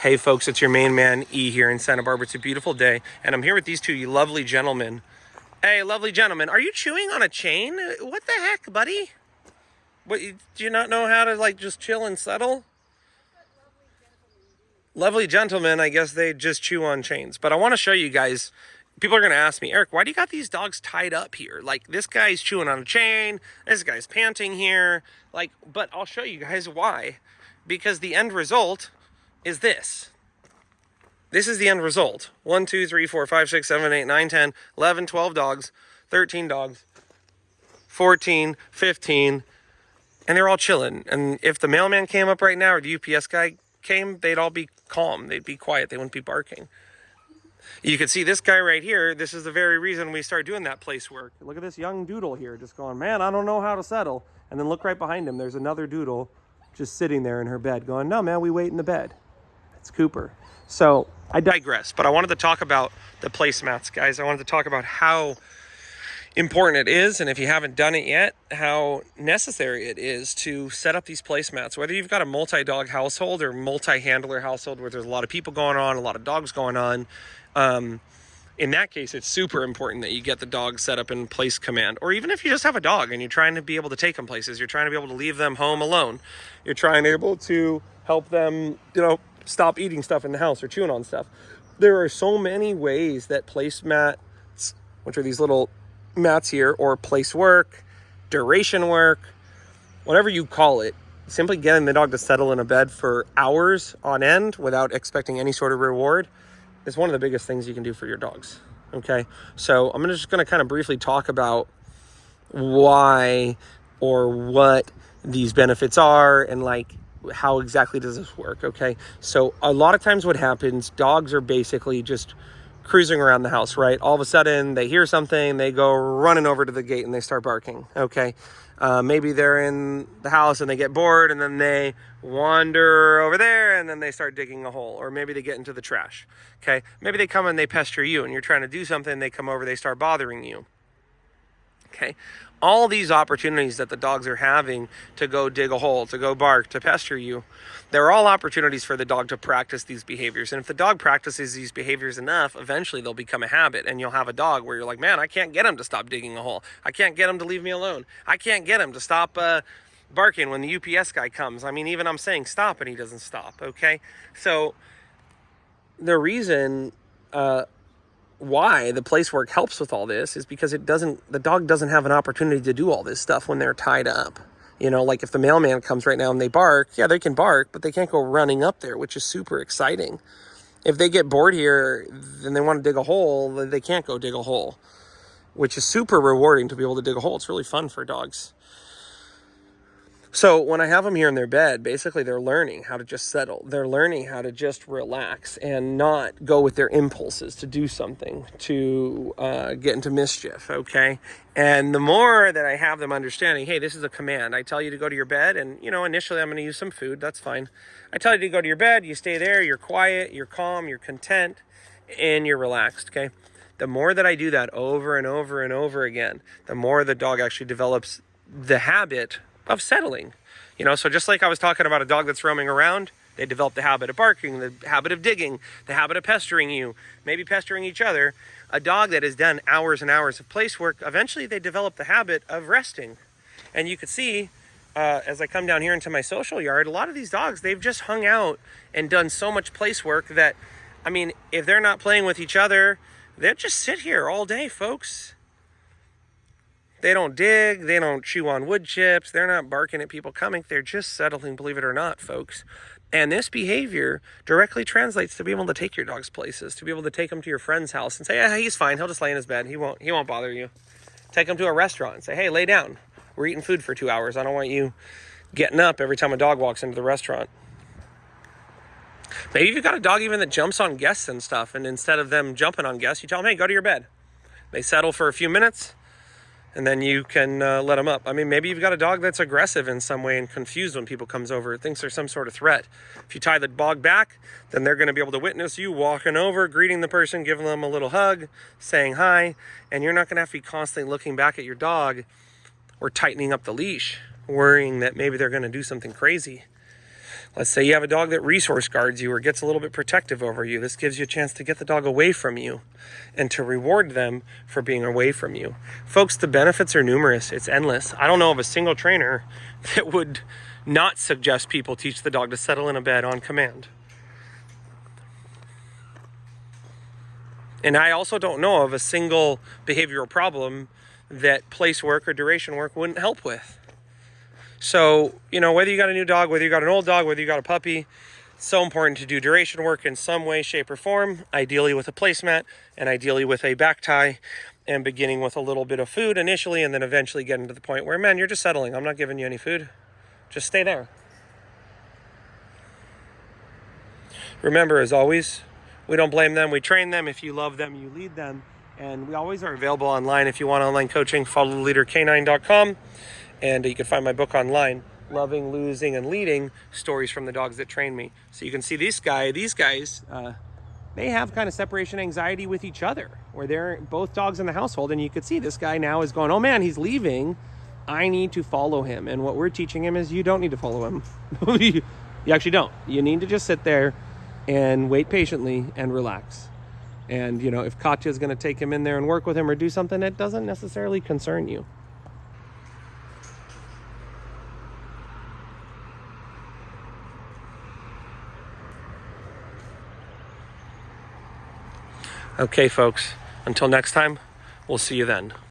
Hey folks, it's your main man E here in Santa Barbara. It's a beautiful day, and I'm here with these two lovely gentlemen. Hey, lovely gentlemen, are you chewing on a chain? What the heck, buddy? What, do you not know how to like just chill and settle? Lovely gentlemen, I guess they just chew on chains. But I want to show you guys. People are going to ask me, Eric, why do you got these dogs tied up here? Like, this guy's chewing on a chain, this guy's panting here. Like, but I'll show you guys why. Because the end result is this. This is the end result. 1, 2, 3, 4, 5, 6, 7, 8, 9, 10, 11, 12 dogs, 13 dogs, 14, 15, and they're all chilling. And if the mailman came up right now or the UPS guy came, they'd all be calm. They'd be quiet. They wouldn't be barking. You can see this guy right here. This is the very reason we start doing that place work. Look at this young doodle here just going, man, I don't know how to settle. And then look right behind him. There's another doodle just sitting there in her bed going, no, man, we wait in the bed. It's Cooper. So I digress, but I wanted to talk about the placemats, guys. I wanted to talk about how important it is, and if you haven't done it yet, how necessary it is to set up these placemats. Whether you've got a multi-dog household or multi-handler household where there's a lot of people going on, a lot of dogs going on, in that case, it's super important that you get the dog set up in place command. Or even if you just have a dog and you're trying to be able to take them places, you're trying to be able to leave them home alone, you're trying to be able to help them, stop eating stuff in the house or chewing on stuff. There are so many ways that placemats, which are these little mats here, or place work, duration work, whatever you call it, simply getting the dog to settle in a bed for hours on end without expecting any sort of reward is one of the biggest things you can do for your dogs. Okay, so I'm just going to kind of briefly talk about why or what these benefits are and like how exactly does this work. Okay, so a lot of times what happens, dogs are basically just cruising around the house, right? All of a sudden they hear something, they go running over to the gate and they start barking. Okay, maybe they're in the house and they get bored and then they wander over there and then they start digging a hole, or maybe they get into the trash. Okay, maybe they come and they pester you and you're trying to do something, they come over, they start bothering you. Okay, all these opportunities that the dogs are having to go dig a hole, to go bark, to pester you, they're all opportunities for the dog to practice these behaviors. And if the dog practices these behaviors enough, eventually they'll become a habit, and you'll have a dog where you're like, man, I can't get him to stop digging a hole. I can't get him to leave me alone. I can't get him to stop barking when the UPS guy comes. I mean, even I'm saying stop and he doesn't stop. Okay, so the reason why the place work helps with all this is because the dog doesn't have an opportunity to do all this stuff when they're tied up. Like if the mailman comes right now and they bark, yeah, they can bark, but they can't go running up there, which is super exciting. If they get bored here and they want to dig a hole, they can't go dig a hole, which is super rewarding to be able to dig a hole. It's really fun for dogs. So when I have them here in their bed, basically they're learning how to just settle. They're learning how to just relax and not go with their impulses to do something, to get into mischief, okay? And the more that I have them understanding, hey, this is a command. I tell you to go to your bed, and, initially I'm going to use some food. That's fine. I tell you to go to your bed. You stay there. You're quiet. You're calm. You're content. And you're relaxed, okay? The more that I do that over and over and over again, the more the dog actually develops the habit of settling. So just like I was talking about a dog that's roaming around, they develop the habit of barking, the habit of digging, the habit of pestering you, maybe pestering each other. A dog that has done hours and hours of place work, eventually they develop the habit of resting. And you could see, as I come down here into my social yard, a lot of these dogs, they've just hung out and done so much place work that, if they're not playing with each other, they'll just sit here all day, folks. They don't dig, they don't chew on wood chips, they're not barking at people coming, they're just settling, believe it or not, folks. And this behavior directly translates to be able to take your dogs places, to be able to take them to your friend's house and say, yeah, he's fine, he'll just lay in his bed, he won't bother you. Take them to a restaurant and say, hey, lay down, we're eating food for 2 hours, I don't want you getting up every time a dog walks into the restaurant. Maybe you've got a dog even that jumps on guests and stuff, and instead of them jumping on guests, you tell them, hey, go to your bed. They settle for a few minutes, and then you can let them up. Maybe you've got a dog that's aggressive in some way and confused when people comes over, thinks there's some sort of threat. If you tie the dog back, then they're going to be able to witness you walking over, greeting the person, giving them a little hug, saying hi, and you're not going to have to be constantly looking back at your dog or tightening up the leash, worrying that maybe they're going to do something crazy. Let's say you have a dog that resource guards you or gets a little bit protective over you. This gives you a chance to get the dog away from you and to reward them for being away from you. Folks, the benefits are numerous. It's endless. I don't know of a single trainer that would not suggest people teach the dog to settle in a bed on command. And I also don't know of a single behavioral problem that place work or duration work wouldn't help with. So, whether you got a new dog, whether you got an old dog, whether you got a puppy, it's so important to do duration work in some way, shape, or form, ideally with a placemat and ideally with a back tie, and beginning with a little bit of food initially and then eventually getting to the point where, man, you're just settling. I'm not giving you any food. Just stay there. Remember, as always, we don't blame them. We train them. If you love them, you lead them. And we always are available online. If you want online coaching, followtheleadercanine.com. And you can find my book online, Loving, Losing, and Leading, Stories from the Dogs That Train Me. So you can see these guys, they have kind of separation anxiety with each other, where they're both dogs in the household. And you could see this guy now is going, oh man, he's leaving. I need to follow him. And what we're teaching him is you don't need to follow him. You actually don't. You need to just sit there and wait patiently and relax. And, if Katya is going to take him in there and work with him or do something, it doesn't necessarily concern you. Okay, folks, until next time, we'll see you then.